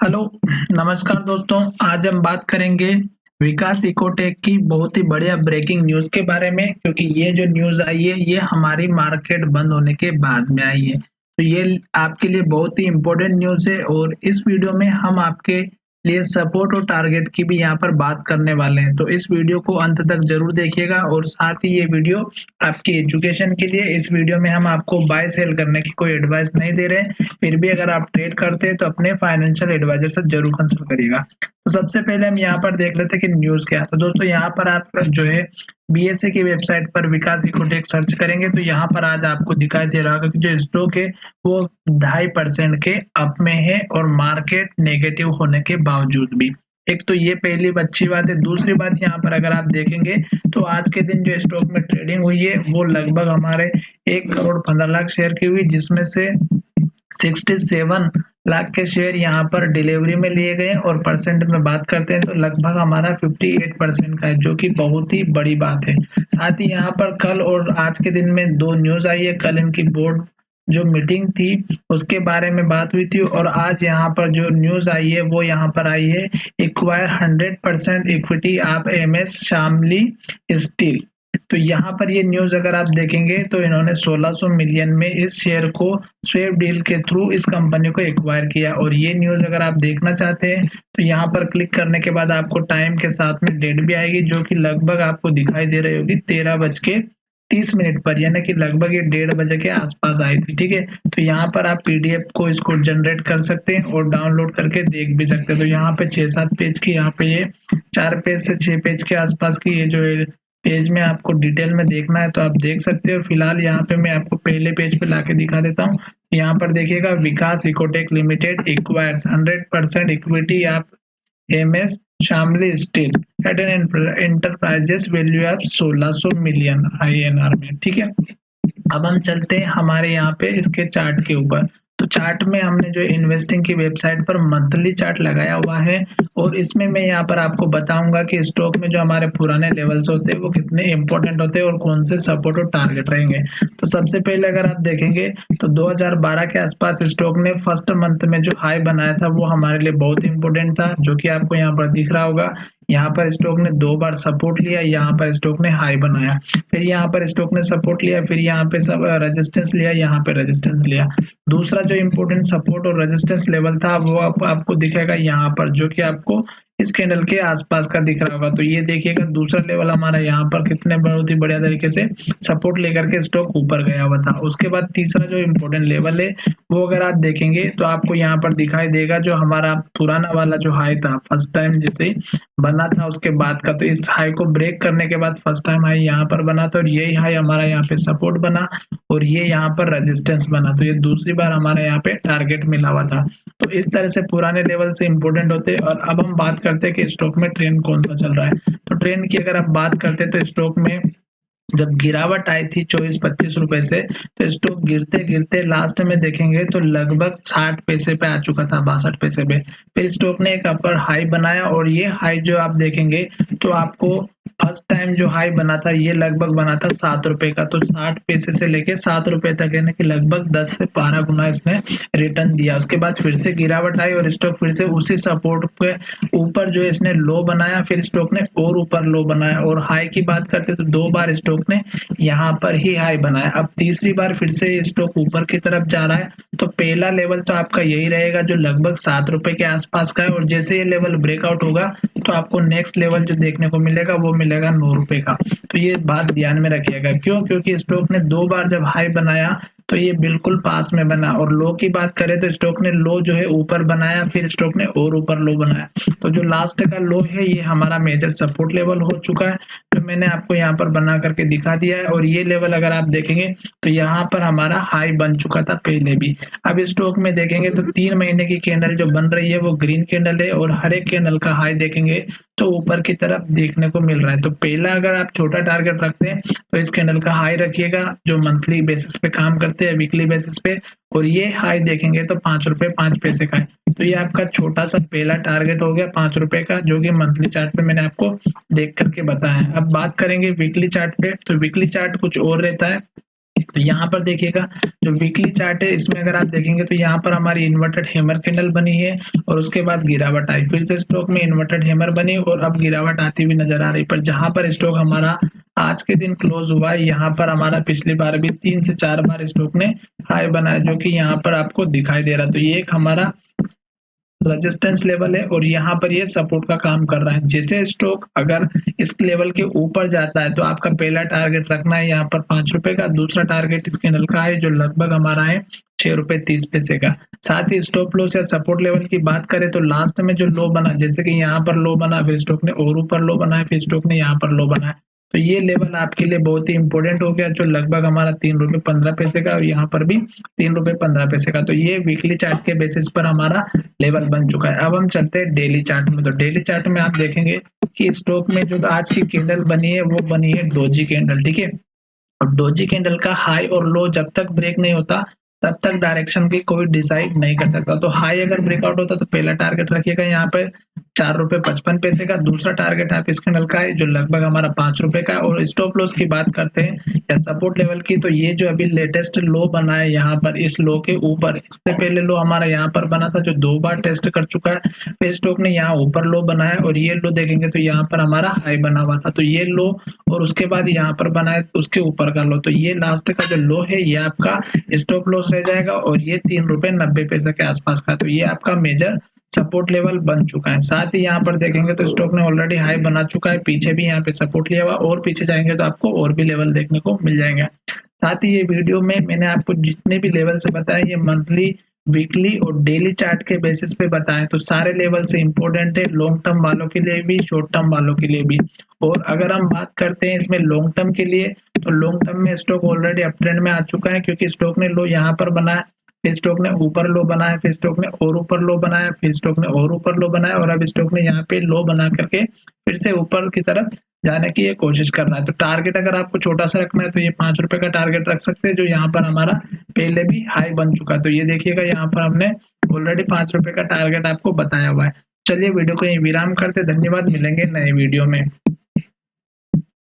Hello, नमस्कार दोस्तों। आज हम बात करेंगे विकास इकोटेक की बहुत ही बढ़िया ब्रेकिंग न्यूज़ के बारे में, क्योंकि ये जो न्यूज़ आई है ये हमारी मार्केट बंद होने के बाद में आई है। तो ये आपके लिए बहुत ही इम्पोर्टेंट न्यूज़ है और इस वीडियो में हम आपके लिए सपोर्ट और टारगेट की भी यहाँ पर बात करने वाले हैं। तो इस वीडियो को अंत तक ज़रूर देखिएगा और साथ ही ये वीडियो आपकी एजुकेशन के लिए। इस वीडियो में हम आपको बाय सेल करने की कोई एडवाइस नहीं दे रहे हैं। फिर भी अगर आप ट्रेड करते हैं तो अपने फाइनेंशियल एडवाइजर से जरूर कंसल्ट करिएगा। तो सबसे पहले हम यहाँ पर देख लेते हैं कि न्यूज़ क्या है। तो दोस्तों यहाँ पर आप जो है बीएसए की वेबसाइट पर विकास इकोटेक सर्च करेंगे तो यहाँ पर आज आपको दिखाई दे रहा होगा कि जो स्टॉक है वो 2.5% के अप में है और मार्केट नेगेटिव होने के बावजूद भी। एक तो ये पहली अच्छी बात है। दूसरी बात यहाँ पर अगर आप देखेंगे तो आज के दिन जो स्टॉक में ट्रेडिंग हुई है वो लगभग हमारे 1,15,00,000 शेयर की हुई, जिसमें से 67 लाख के शेयर यहाँ पर डिलीवरी में लिए गए और परसेंट में बात करते हैं तो लगभग हमारा 58% का है, जो कि बहुत ही बड़ी बात है। साथ ही यहाँ पर कल और आज के दिन में 2 न्यूज़ आई है। कल इनकी बोर्ड जो मीटिंग थी उसके बारे में बात हुई थी और आज यहाँ पर जो न्यूज़ आई है वो यहाँ पर आई है, acquire 100% equity of MS Shamli steel. तो यहाँ पर ये न्यूज़ अगर आप देखेंगे तो इन्होंने 1600 मिलियन में इस शेयर को स्वेप डील के थ्रू इस कंपनी को एक्वायर किया। और ये न्यूज़ अगर आप देखना चाहते हैं तो यहाँ पर क्लिक करने के बाद आपको टाइम के साथ में डेट भी आएगी, जो कि लगभग आपको दिखाई दे रही होगी 13:30 पर, यानी कि लगभग ये 1:30 के आसपास आई थी। ठीक है, तो यहाँ पर आप पीडीएफ को इसको जनरेट कर सकते हैं और डाउनलोड करके देख भी सकते हैं। तो यहाँ पे 6-7 पेज की, यहाँ पे ये 4 पेज से 6 पेज के आसपास की ये जो है पेज में आपको डिटेल में देखना है तो आप देख सकते हो। फिलहाल यहाँ पे मैं आपको पहले पेज पे लाके दिखा देता हूँ। यहाँ पर देखिएगा, Vikas ecotech limited acquires 100% equity of MS Shamli steel at an enterprises value of 1600 million INR में। ठीक है, अब हम चलते हैं हमारे यहाँ पे इसके चार्ट के ऊपर। तो चार्ट में हमने जो इन्वेस्टिंग की वेबसाइट पर मंथली चार्ट लगाया हुआ है और इसमें मैं यहाँ पर आपको बताऊंगा कि स्टॉक में जो हमारे पुराने लेवल्स होते हैं वो कितने इंपॉर्टेंट होते हैं और कौन से सपोर्ट और टारगेट रहेंगे। तो सबसे पहले अगर आप देखेंगे तो 2012 के आसपास स्टॉक ने फर्स्ट मंथ में जो हाई बनाया था वो हमारे लिए बहुत इंपॉर्टेंट था, जो कि आपको यहाँ पर दिख रहा होगा। यहाँ पर स्टॉक ने 2 बार सपोर्ट लिया, यहाँ पर स्टॉक ने हाई बनाया, फिर यहाँ पर स्टॉक ने सपोर्ट लिया, फिर यहाँ पे सब रेजिस्टेंस लिया, यहाँ पे रेजिस्टेंस लिया। दूसरा जो इम्पोर्टेंट सपोर्ट और रेजिस्टेंस लेवल था वो आपको दिखेगा यहाँ पर, जो कि आपको इस कैंडल के आसपास का दिख रहा होगा। तो ये देखिएगा, दूसरा लेवल हमारा यहाँ पर कितने बहुत ही बढ़िया तरीके से सपोर्ट लेकर के स्टॉक ऊपर गया हुआ था। उसके बाद तीसरा जो इम्पोर्टेंट लेवल है वो अगर आप देखेंगे तो आपको यहाँ पर दिखाई देगा, जो हमारा पुराना वाला जो हाई था फर्स्ट टाइम जिसे बना था उसके बाद का, तो इस हाई को ब्रेक करने के बाद फर्स्ट टाइम हाई यहाँ पर बना था और यही हाई हमारा यहाँ पे सपोर्ट बना और ये यहाँ पर रेजिस्टेंस बना। तो ये दूसरी बार हमारे यहाँ पे टारगेट मिला हुआ था। तो इस तरह से पुराने लेवल से इंपॉर्टेंट होते हैं। और अब हम बात करते हैं कि स्टॉक में ट्रेंड कौन सा चल रहा है। तो ट्रेंड की अगर आप बात करते हैं तो स्टॉक में जब गिरावट आई थी 24-25 रुपए से, तो स्टॉक गिरते गिरते लास्ट में देखेंगे तो लगभग 60 पैसे पे आ चुका था, 62 पैसे पे। फिर स्टॉक ने एक अपर हाई बनाया और ये हाई जो आप देखेंगे तो आपको फर्स्ट टाइम जो हाई बना था ये लगभग बना था 7 रुपए का। तो 60 पैसे से लेके 7 रुपए तक, यानी कि लगभग 10 से 12 गुना इसने रिटर्न दिया। उसके बाद फिर से गिरावट आई और स्टॉक फिर से उसी सपोर्ट पे ऊपर जो इसने लो बनाया, फिर स्टॉक ने और ऊपर लो बनाया। और हाई की बात करते तो 2 बार स्टॉक ने यहाँ पर ही हाई बनाया। अब तीसरी बार फिर से स्टॉक ऊपर की तरफ जा रहा है। तो पहला लेवल तो आपका यही रहेगा जो लगभग 7 रुपए के आसपास का है और जैसे ये लेवल ब्रेकआउट होगा तो आपको नेक्स्ट लेवल जो देखने को मिलेगा वो मिलेगा 9 रुपए का। तो ये बात ध्यान में रखिएगा, क्यों? क्योंकि स्टॉक ने 2 बार जब हाई बनाया तो ये बिल्कुल पास में बना। और लो की बात करें तो स्टॉक ने लो जो है ऊपर बनाया, फिर स्टॉक ने और ऊपर लो बनाया। तो जो लास्ट का लो है ये हमारा मेजर सपोर्ट लेवल हो चुका है, जो मैंने आपको यहाँ पर बना करके दिखा दिया है। और ये लेवल अगर आप देखेंगे तो यहाँ पर हमारा हाई बन चुका था पहले भी। अब स्टॉक में देखेंगे तो 3 महीने की कैंडल जो बन रही है वो ग्रीन कैंडल है और हर एक कैंडल का हाई देखेंगे तो ऊपर की तरफ देखने को मिल रहा है। तो पहला अगर आप छोटा टारगेट रखते हैं तो इस कैंडल का हाई रखिएगा जो मंथली बेसिस पे काम करते हैं, वीकली बेसिस पे। और ये हाई देखेंगे तो 5 रुपए 5 पैसे का है। तो ये आपका छोटा सा पहला टारगेट हो गया 5 रुपए का, जो कि मंथली चार्ट पे मैंने आपको देख करके बताया है। अब बात करेंगे वीकली चार्ट पे। तो वीकली चार्ट कुछ और रहता है। तो यहाँ पर देखिएगा जो वीकली चार्ट है इसमें अगर आप देखेंगे तो यहाँ पर हमारी इन्वर्टेड हैमर कैंडल बनी है और उसके बाद गिरावट आई, फिर से स्टॉक में इन्वर्टेड हैमर बनी और अब गिरावट आती हुई नजर आ रही। पर जहां पर स्टॉक हमारा आज के दिन क्लोज हुआ है यहाँ पर हमारा पिछली बार भी 3 से 4 बार स्टॉक ने हाई बनाया, जो कि यहाँ पर आपको दिखाई दे रहा है। तो ये एक हमारा रेजिस्टेंस लेवल है और यहाँ पर ये सपोर्ट का काम कर रहा है। जैसे स्टॉक अगर इस लेवल के ऊपर जाता है तो आपका पहला टारगेट रखना है यहाँ पर 5 रुपए का, दूसरा टारगेट इस कैंडल का है जो लगभग हमारा है 6 रुपए 30 पैसे का। साथ ही स्टॉप लॉस या सपोर्ट लेवल की बात करें तो लास्ट में जो लो बना, जैसे कि यहाँ पर लो बना, फिर स्टॉक ने और ऊपर लो बनाया, फिर स्टॉक ने यहाँ पर लो बनाया, तो ये लेवल आपके लिए बहुत ही इंपॉर्टेंट हो गया, जो लगभग हमारा 3 रुपए 15 पैसे का और यहाँ पर भी 3 रुपए 15 पैसे का। तो ये वीकली चार्ट के बेसिस पर हमारा लेवल बन चुका है। अब हम चलते हैं डेली चार्ट में। तो डेली चार्ट में आप देखेंगे कि स्टॉक में जो आज की कैंडल बनी है वो बनी है डोजी कैंडल, ठीक है। और डोजी कैंडल का हाई और लो जब तक ब्रेक नहीं होता तब तक डायरेक्शन की कोई डिसाइड नहीं कर सकता। तो हाई अगर ब्रेकआउट होता तो पहला टारगेट रखिएगा यहाँ पे 4 रुपए 55 पैसे का, दूसरा टारगेट आप इस कैंडल का है जो लगभग हमारा 5 रुपए का। और स्टॉप लॉस की बात करते हैं या सपोर्ट लेवल की, तो ये जो अभी लेटेस्ट लो बना है यहाँ पर इस लो के ऊपर, इससे पहले लो हमारा यहाँ पर बना था जो 2 बार टेस्ट कर चुका है। फिर स्टॉक ने यहाँ ऊपर लो बनाया और ये लो देखेंगे तो यहाँ पर हमारा हाई बना हुआ था, तो ये लो और उसके बाद यहाँ पर बनाए उसके ऊपर का लो, तो ये लास्ट का जो लो है ये आपका स्टॉप लॉस रह जाएगा और ये 3 रुपए 90 पैसे के आसपास का। तो ये आपका मेजर सपोर्ट लेवल बन चुका है। साथ ही यहाँ पर देखेंगे तो स्टॉक ने ऑलरेडी हाई बना चुका है, पीछे भी यहाँ पे सपोर्ट लिया हुआ और पीछे जाएंगे तो आपको और भी लेवल देखने को मिल जाएंगे। साथ ही ये वीडियो में मैंने आपको जितने भी लेवल से बताया ये मंथली, वीकली और डेली चार्ट के बेसिस पे बताएं, तो सारे लेवल से इंपॉर्टेंट है लॉन्ग टर्म वालों के लिए भी, शॉर्ट टर्म वालों के लिए भी। और अगर हम बात करते हैं इसमें लॉन्ग टर्म के लिए, तो लॉन्ग टर्म में स्टॉक ऑलरेडी अप ट्रेंड में आ चुका है, क्योंकि स्टॉक ने लो यहाँ पर बनाया, फिर स्टॉक ने ऊपर लो बनाया, फिर स्टॉक ने और ऊपर लो बनाया, फिर स्टॉक ने और ऊपर लो बनाया और अब स्टॉक ने यहाँ पे लो बना करके फिर से ऊपर की तरफ जाने की ये कोशिश कर रहा है। तो टारगेट अगर आपको छोटा सा रखना है तो ये 5 रुपए का टारगेट रख सकते हैं, जो यहाँ पर हमारा पहले भी हाई बन चुका है। तो ये देखिएगा यहाँ पर हमने ऑलरेडी 5 रुपए का टारगेट आपको बताया हुआ है। चलिए वीडियो को यहीं विराम करते, धन्यवाद, मिलेंगे नए वीडियो में।